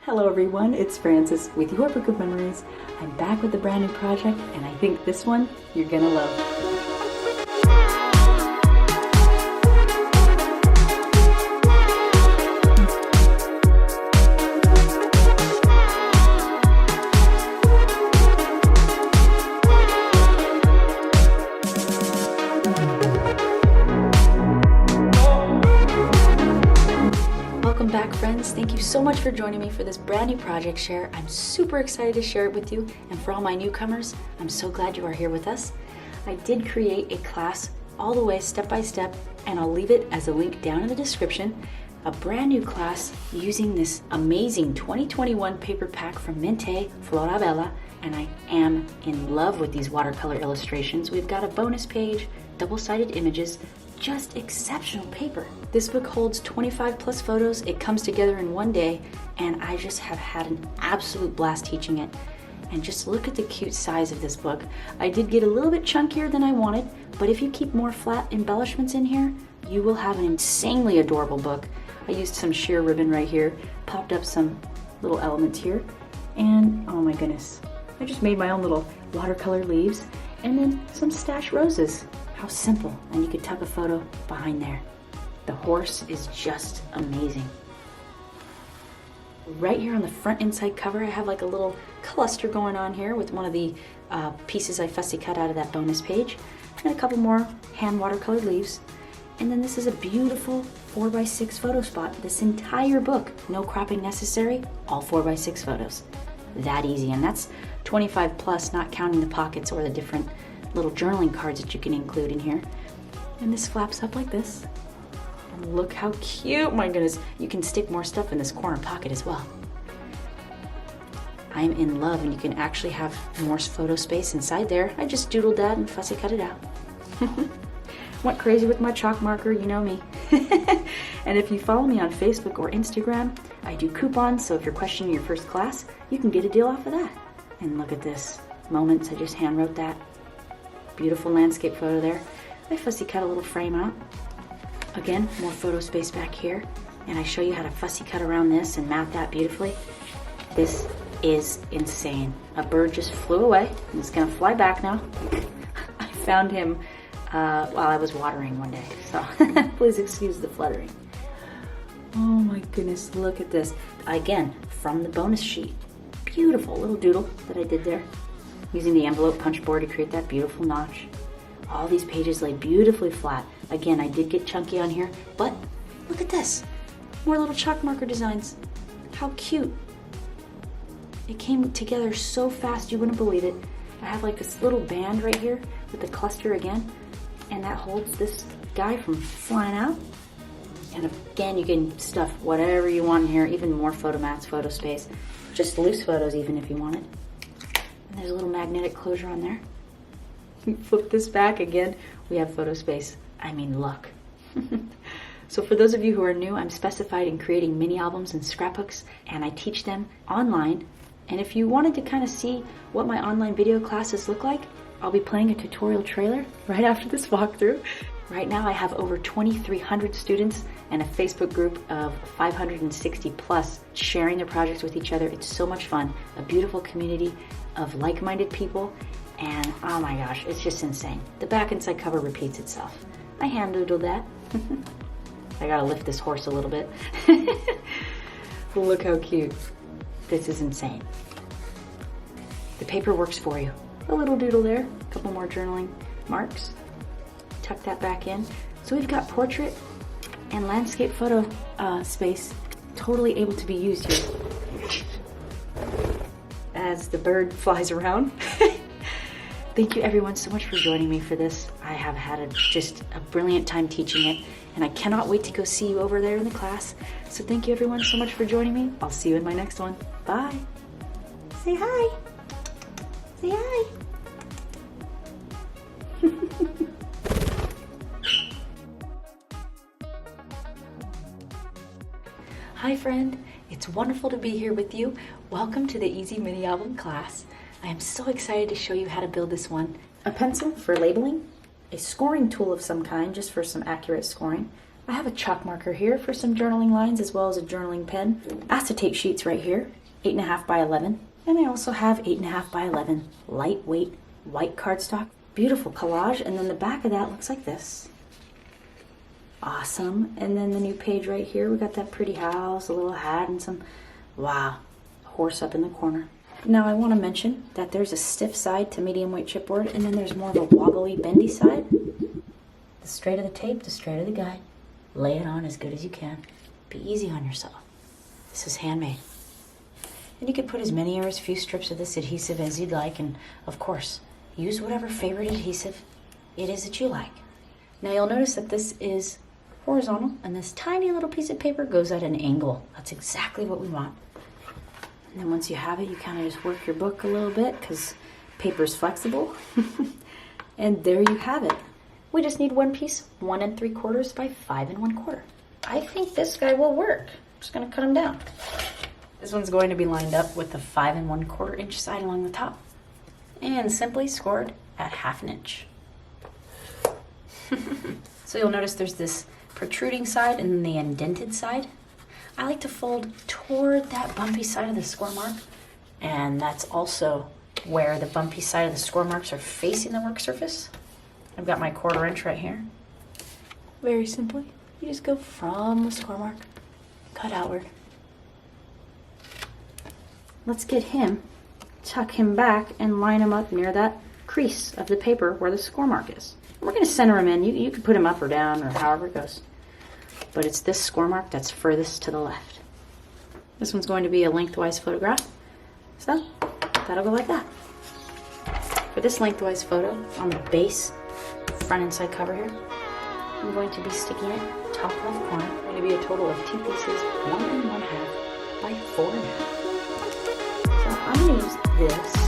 Hello everyone, it's Frances with Your Book of Memories. I'm back with a brand new project and I think this one you're gonna love. Welcome back, friends. Thank you so much for joining me for this brand new project share. I'm super excited to share it with you, and for all my newcomers, I'm so glad you are here with us. I did create a class all the way step by step, and I'll leave it as a link down in the description. A brand new class using this amazing 2021 paper pack from Mintay, Florabella, and I am in love with these watercolor illustrations. We've got a bonus page, double-sided images, just exceptional paper. This book holds 25 plus photos. It comes together in one day, and I just have had an absolute blast teaching it. And just look at the cute size of this book. I did get a little bit chunkier than I wanted, but if you keep more flat embellishments in here, you will have an insanely adorable book. I used some sheer ribbon right here, popped up some little elements here, and oh my goodness, I just made my own little watercolor leaves, and then some stash roses. How simple, and you could tuck a photo behind there. The horse is just amazing. Right here on the front inside cover, I have like a little cluster going on here with one of the pieces I fussy cut out of that bonus page, and a couple more hand watercolored leaves. And then this is a beautiful 4x6 photo spot. This entire book, no cropping necessary, all 4x6 photos. That easy, and that's 25 plus, not counting the pockets or the different little journaling cards that you can include in here. And this flaps up like this. And look how cute, my goodness. You can stick more stuff in this corner pocket as well. I'm in love, and you can actually have more photo space inside there. I just doodled that and fussy cut it out. Went crazy with my chalk marker, you know me. And if you follow me on Facebook or Instagram, I do coupons, so if you're questioning your first class, you can get a deal off of that. And look at this. Moments, I just hand wrote that. Beautiful landscape photo there. I fussy cut a little frame out. Again, more photo space back here. And I show you how to fussy cut around this and map that beautifully. This is insane. A bird just flew away. He's gonna fly back now. I found him while I was watering one day, so please excuse the fluttering. Oh my goodness, look at this. Again, from the bonus sheet. Beautiful little doodle that I did there. Using the envelope punch board to create that beautiful notch. All these pages lay beautifully flat. Again, I did get chunky on here, but look at this. More little chalk marker designs. How cute. It came together so fast you wouldn't believe it. I have like this little band right here with the cluster again, and that holds this guy from flying out. And again, you can stuff whatever you want in here, even more photo mats, photo space, just loose photos even if you want it. And there's a little magnetic closure on there. Flip this back again, we have photo space. I mean, look. So for those of you who are new, I'm specified in creating mini albums and scrapbooks, and I teach them online. And if you wanted to kind of see what my online video classes look like, I'll be playing a tutorial trailer right after this walkthrough. Right now I have over 2,300 students and a Facebook group of 560 plus sharing their projects with each other. It's so much fun. A beautiful community of like-minded people, and oh my gosh, it's just insane. The back and side cover repeats itself. I hand doodled that. I gotta lift this horse a little bit. Look how cute. This is insane. The paper works for you. A little doodle there, a couple more journaling marks. Tuck that back in. So we've got portrait and landscape photo space totally able to be used here. As the bird flies around. Thank you everyone so much for joining me for this. I have had just a brilliant time teaching it, and I cannot wait to go see you over there in the class. So thank you everyone so much for joining me. I'll see you in my next one. Bye. Say hi. Say hi. Hi friend, it's wonderful to be here with you. Welcome to the Easy Mini Album class. I am so excited to show you how to build this one. A pencil for labeling, a scoring tool of some kind just for some accurate scoring, I have a chalk marker here for some journaling lines as well as a journaling pen. Acetate sheets right here, 8.5 by 11. And I also have 8.5 by 11 lightweight white cardstock. Beautiful collage, and then the back of that looks like this. Awesome. And then the new page right here, we got that pretty house, a little hat, and some, wow, horse up in the corner. Now I want to mention that there's a stiff side to medium weight chipboard, and then there's more of a wobbly, bendy side. The straight of the tape, the straight of the guide. Lay it on as good as you can. Be easy on yourself. This is handmade. And you can put as many or as few strips of this adhesive as you'd like, and of course, use whatever favorite adhesive it is that you like. Now you'll notice that this is horizontal, and this tiny little piece of paper goes at an angle. That's exactly what we want. And then once you have it, you kind of just work your book a little bit because paper's flexible. And there you have it. We just need one piece, 1 3/4 by 5 1/4. I think this guy will work. I'm just gonna cut him down. This one's going to be lined up with the 5 1/4 inch side along the top and simply scored at 1/2 inch. So you'll notice there's this protruding side and then the indented side. I like to fold toward that bumpy side of the score mark, and that's also where the bumpy side of the score marks are facing the work surface. I've got my 1/4 inch right here. Very simply, you just go from the score mark, cut outward. Let's get him, tuck him back, and line him up near that crease of the paper where the score mark is. We're going to center him in. You can put him up or down or however it goes. But it's this score mark that's furthest to the left. This one's going to be a lengthwise photograph. So that'll go like that. For this lengthwise photo, on the base front and side cover here, I'm going to be sticking it top left corner. It's going to be a total of 2 pieces, 1 1/2 by 4 1/2. So I'm going to use this